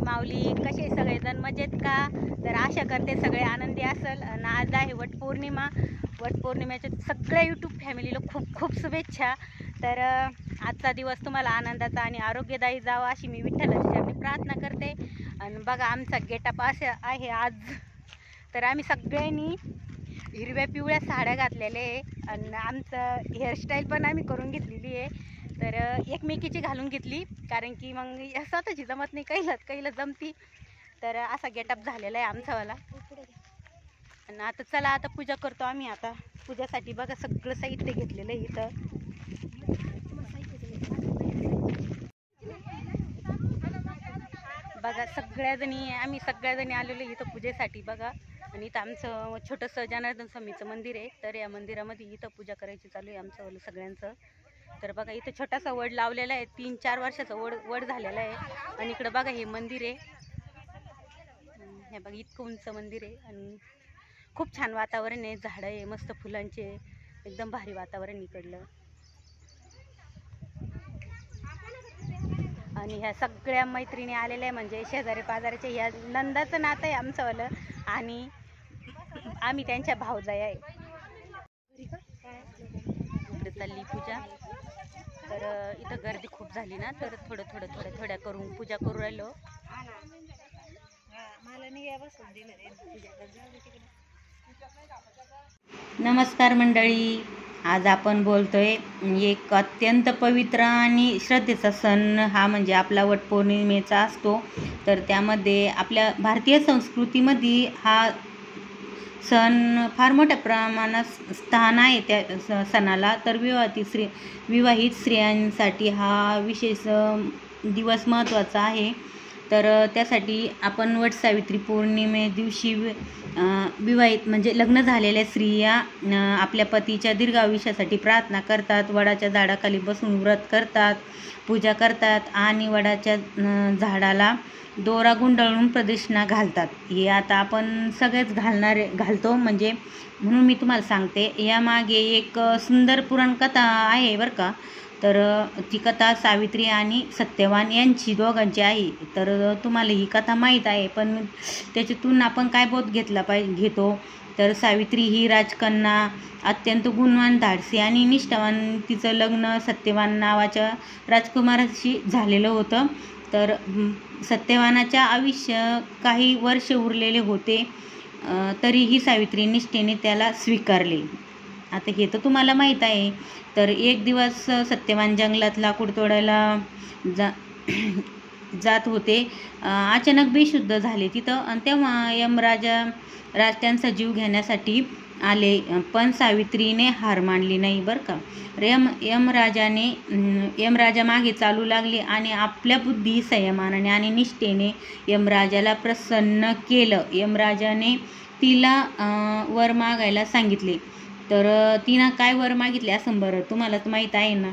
माऊली, कसे सगळेजण मजेत का? तर आशा करते सगळे आनंदी असेल. आणि आज आहे वटपौर्णिमा. वटपौर्णिमेच्या सगळ्या यूट्यूब फॅमिलीला खूप खूप शुभेच्छा. तर आजचा दिवस तुम्हाला आनंदाचा आणि आरोग्यदायी जावा अशी मी विठ्ठलाच्या चरणी प्रार्थना करते. आणि बघा आमचा गेटअप असा आहे आज. तर आम्ही सगळ्यांनी हिरव्या पिवळ्या साड्या घातलेल्या आहे आणि आमचं हेअरस्टाईल पण आम्ही करून घेतलेली आहे. तर एकमेकीची घालून घेतली, कारण की मग स्वतःची जमत नाही, कैला जमती. तर असा गेटअप झालेला आहे आमचावाला. आणि आता चला, आता पूजा करतो आम्ही. आता पूजासाठी बघा सगळं साहित्य घेतलेलं आहे इथं. बघा आम्ही सगळ्याजणी आलेलो इथं पूजेसाठी बघा. आणि इथं आमचं छोटंसं जनार्दन स्वामीचं मंदिर आहे. तर या मंदिरामध्ये इथं पूजा करायची चालू आहे आमचं सगळ्यांचं. तर बघा इथं छोटासा वड लावलेला आहे, 3-4 वर्षाचा वड झालेला आहे. आणि इकडं बघा हे मंदिर आहे. हे बघा इतकं उंच मंदिर आहे आणि खूप छान वातावरण आहे. झाडं आहे मस्त फुलांचे, एकदम भारी वातावरण इकडलं. आणि ह्या सगळ्या मैत्रिणी आलेल्या आहे, म्हणजे शेजारी पाजाराच्या. ह्या नंदाचं नातं आहे आमचंवालं आणि आम्ही त्यांच्या भावजाई आहे. इकडे चालली पूजा. तर इथं गर्दी खूप झाली ना, तर थोड्या करून पूजा करू राहिलो. नमस्कार मंडळी, आज आपण बोलतोय एक अत्यंत पवित्र आणि श्रद्धेचा सण हा म्हणजे आपला वटपौर्णिमेचा असतो. तर त्यामध्ये आपल्या भारतीय संस्कृतीमध्ये हा सण फार मोठ्या प्रमाणात स्थान आहे त्या सणाला. तर विवाहित स्त्रियांसाठी हा विशेष दिवस महत्त्वाचा आहे. तर त्यासाठी आपण वटसावित्री पौर्णिमे दिवशी विवाहित म्हणजे लग्न झालेल्या स्त्रिया आपल्या पतीच्या दीर्घ आयुष्यासाठी प्रार्थना करतात. वडाच्या झाडाखाली बसून व्रत करतात, पूजा करतात आणि वडाच्या झाडाला दोरा गुंडाळून प्रदक्षिणा घालतात. हे आता आपण सगळेच घालतो, म्हणजे म्हणून मी तुम्हाला सांगते. यामागे एक सुंदर पुराणकथा आहे बरं का. तर ती कथा सावित्री आणि सत्यवान यांची दोघांची आहे. तर तुम्हाला ही कथा माहीत आहे, पण त्याच्यातून आपण काय बोध घेतो. तर सावित्री ही राजकन्या, अत्यंत गुणवान, धाडसी आणि निष्ठावान. तिचं लग्न सत्यवान नावाच्या राजकुमाराशी झालेलं होतं. तर सत्यवानाच्या आयुष्य काही वर्ष उरलेले होते, तरीही सावित्री निष्ठेने त्याला स्वीकारले. आता हे तर तुम्हाला माहीत आहे. तर एक दिवस सत्यवान जंगलात लाकूड तोडायला जात होते. अचानक बेशुद्ध झाले तिथं. आणि तेव्हा यमराज त्यांचा जीव घेण्यासाठी आले, पण सावित्रीने हार मानली नाही बरं का. यमराजा मागे चालू लागले आणि आपल्या बुद्धी, संयमाने आणि निष्ठेने यमराजाला प्रसन्न केलं. यमराजाने तिला वर मागायला सांगितले. तर तिनं काय वर मागितले असं बरं, तुम्हाला तर माहीत आहे ना.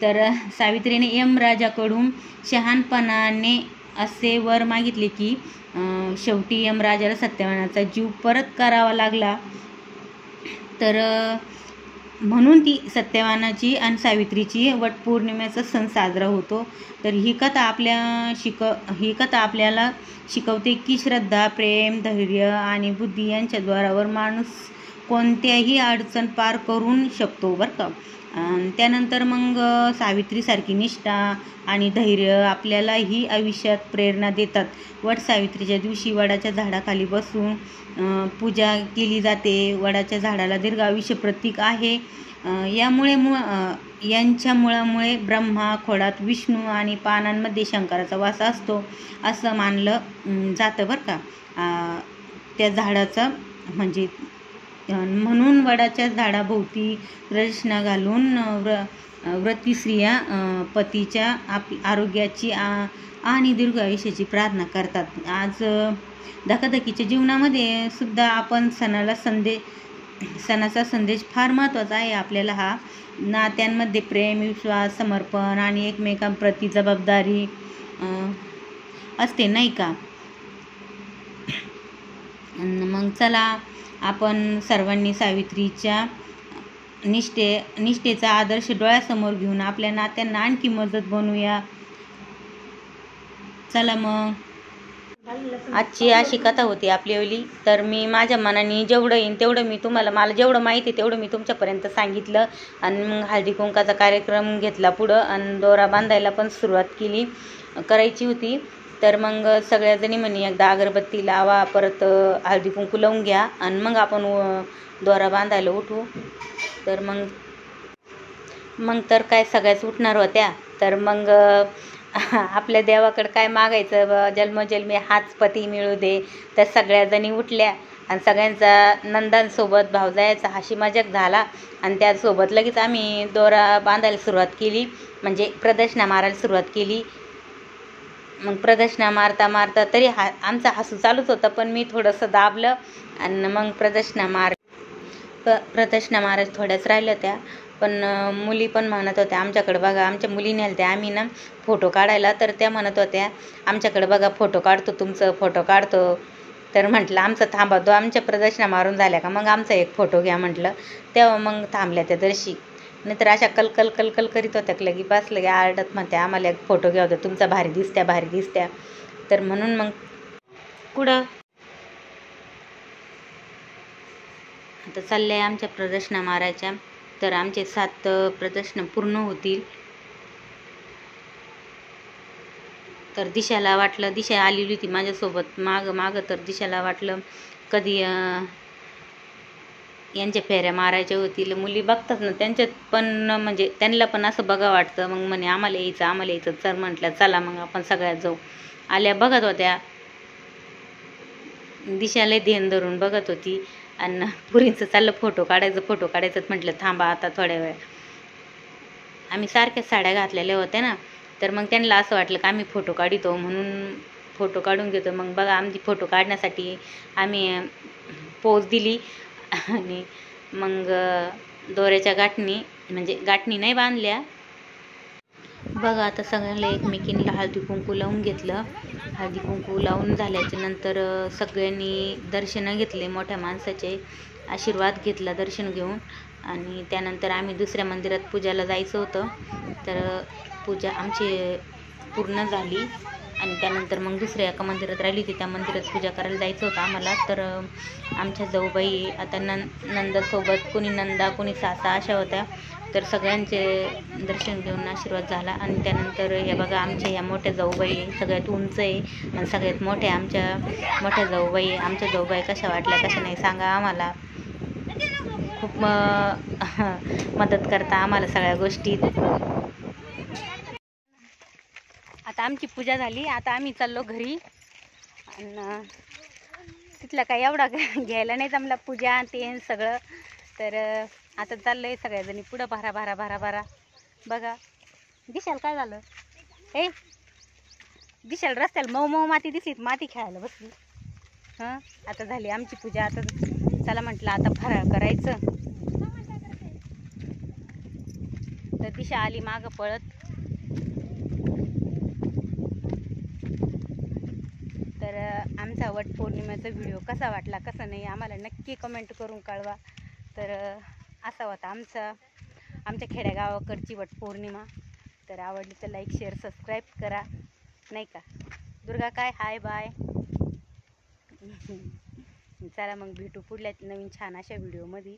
तर सावित्रीने यमराजाकडून शहाणपणाने असे वर मागितले की शेवटी यमराजाला सत्यवानाचा जीव परत करावा लागला. तर म्हणून ती सत्यवानाची आणि सावित्रीची वटपौर्णिमेचा सण साजरा होतो. तर ही कथा आपल्याला शिकवते की श्रद्धा, प्रेम, धैर्य आणि बुद्धी यांच्या द्वारावर माणूस कोणत्याही अडचण पार करू शकतो बरं का. त्यानंतर मग सावित्रीसारखी निष्ठा आणि धैर्य आपल्याला ही आयुष्यात प्रेरणा देतात. वटसावित्रीच्या दिवशी वडाच्या झाडाखाली बसून पूजा केली जाते. वडाच्या झाडाला दीर्घ आयुष्य प्रतीक आहे. यांच्या मुळामुळे ब्रह्मा खोडात विष्णू आणि पानांमध्ये शंकराचा वास असतो असं मानलं जातं बरं का. त्या झाडाचं म्हणजे म्हणून वडाच्या झाडाभोवती प्रदक्षिणा घालून व्रती स्त्रिया पतीच्या आरोग्याची आणि दीर्घ आयुष्याची प्रार्थना करतात. आज धकाधकीच्या जीवनामध्ये सुद्धा आपण सणाचा संदेश फार महत्त्वाचा आहे आपल्याला. हा नात्यांमध्ये प्रेम, विश्वास, समर्पण आणि एकमेकांप्रती जबाबदारी असते नाही का. मग चला, आपण सर्वांनी सावित्रीच्या निष्ठेचा आदर्श डोळ्यासमोर घेऊन आपल्या नात्यांना आणखी मजबूत बनवूया. चला मग. आजची अशी कथा होती आपली ओली. तर मी माझ्या मनाने जेवढं येईन तेवढं मी तुम्हाला, मला जेवढं माहिती आहे तेवढं मी तुमच्यापर्यंत सांगितलं. आणि मग हळदी कुंकाचा कार्यक्रम घेतला पुढं आणि दोरा बांधायला पण सुरुवात करायची होती. तर मग सगळ्याजणी म्हणे एकदा अगरबत्ती लावा, परत हळदी कुंकू लावून घ्या आणि मग आपण दोरा बांधायला उठू. तर मग तर काय सगळ्याच उठणार होत्या. तर मग आपल्या देवाकडं काय मागायचं, जन्मोजन्मी हाच पती मिळू दे. तर सगळ्याजणी उठल्या आणि सगळ्यांचा नंदांसोबत भावजायाचा हशी मजाक झाला. आणि त्यासोबत लगेच आम्ही दोरा बांधायला सुरुवात केली, म्हणजे प्रदक्षिणा मारायला सुरुवात केली. मग प्रदक्षिणा मारता मारता तरी आमचा हसू चालूच होता, पण मी थोडंसं दाबलं आणि मग प्रदक्षिणा मारायला थोड्याच राहिल्या त्या. पण मुली पण म्हणत होत्या आमच्याकडे बघा, आमच्या मुली नेल्या आम्ही ना फोटो काढायला. तर त्या म्हणत होत्या आमच्याकडे बघा फोटो काढतो, तुमचं फोटो काढतो. तर म्हटलं आमचं थांबा, तो आमच्या प्रदक्षिणा मारून झाल्या का मग आमचा एक फोटो घ्या म्हटलं. तेव्हा मग थांबल्या त्या दर्शी. नाहीतर अशा कलकल कलकल करीत होत्या, लगी बसलं की आरडत म्हणते आम्हाला एक फोटो घ्या होता, तुमचा भारी दिसत्या. तर म्हणून मग कुठं आता चालल्या आमच्या प्रदक्षिणा मारायच्या. तर आमचे 7 प्रदक्षिणा पूर्ण होतील. तर दिशाला वाटलं, दिशा आलेली होती माझ्यासोबत मागं. तर दिशाला वाटलं कधी यांच्या फेऱ्या मारायच्या होतील. मुली बघतात ना त्यांच्यात पण, म्हणजे त्यांना पण असं बघा वाटतं. मग म्हणे आम्हाला यायचं. तर म्हटलं चला मग आपण सगळ्यात जाऊ. आल्या बघत होत्या, दिशाला ध्यान धरून बघत होती. आणि पुरींचं चाललं फोटो काढायचं. म्हटलं थांबा आता थोड्या वेळ. आम्ही सारख्याच साड्या घातलेल्या होत्या ना. तर मग त्यांना असं वाटलं की आम्ही फोटो काढतो म्हणून फोटो काढून घेतो. मग बघा आमची फोटो काढण्यासाठी आम्ही पोज दिली. आणि मग दोऱ्याच्या गाठणी नाही बांधल्या. बघा आता सगळ्यांना एकमेकींना हळदी कुंकू लावून घेतलं. हळदी कुंकू लावून झाल्याच्या नंतर सगळ्यांनी दर्शनं घेतले, मोठ्या माणसाचे आशीर्वाद घेतला दर्शन घेऊन. आणि त्यानंतर आम्ही दुसऱ्या मंदिरात पूजाला जायचं होतं. तर पूजा आमची पूर्ण झाली आणि त्यानंतर मग दुसऱ्या एका मंदिरात राहिली होती, त्या मंदिरात पूजा करायला जायचं होतं आम्हाला. तर आमच्या जाऊबाई आता नंदासोबत कोणी नंदा कोणी सासा अशा होत्या. तर सगळ्यांचे दर्शन घेऊन आशीर्वाद झाला. आणि त्यानंतर हे बघा आमच्या ह्या मोठ्या जाऊबाई सगळ्यात उंच आहे आणि सगळ्यात मोठ्या आमच्या मोठ्या जाऊबाई. आमच्या जाऊबाई कशा वाटल्या कशा नाही सांगा आम्हाला. खूप मदत करता आम्हाला सगळ्या गोष्टीत. आता आमची पूजा झाली, आता आम्ही चाललो घरी. आणि तिथलं काय एवढा घ्यायला नाही जमला, पूजा ते सगळं. तर आता चाललंय सगळ्याजणी पुढं भारा. बघा दिशाल काय झालं, हे दिशाल रस्त्याला मऊ माती दिसली, माती खेळायला बसली. आता झाली आमची पूजा. आता चला म्हटलं आता फराळ करायचं. तर दिशा आली मागं पळत. तर आमचा वटपौर्णिमेचा व्हिडिओ कसा वाटला कसा नाही आम्हाला नक्की कमेंट करून कळवा. तर असा होता आमच्या खेड्यागावाकडची वटपौर्णिमा. तर आवडली तर लाईक शेअर सबस्क्राईब करा, नाही का. दुर्गा काय हाय बाय. चला मग भेटू पुढल्या नवीन छान अशा व्हिडिओमध्ये.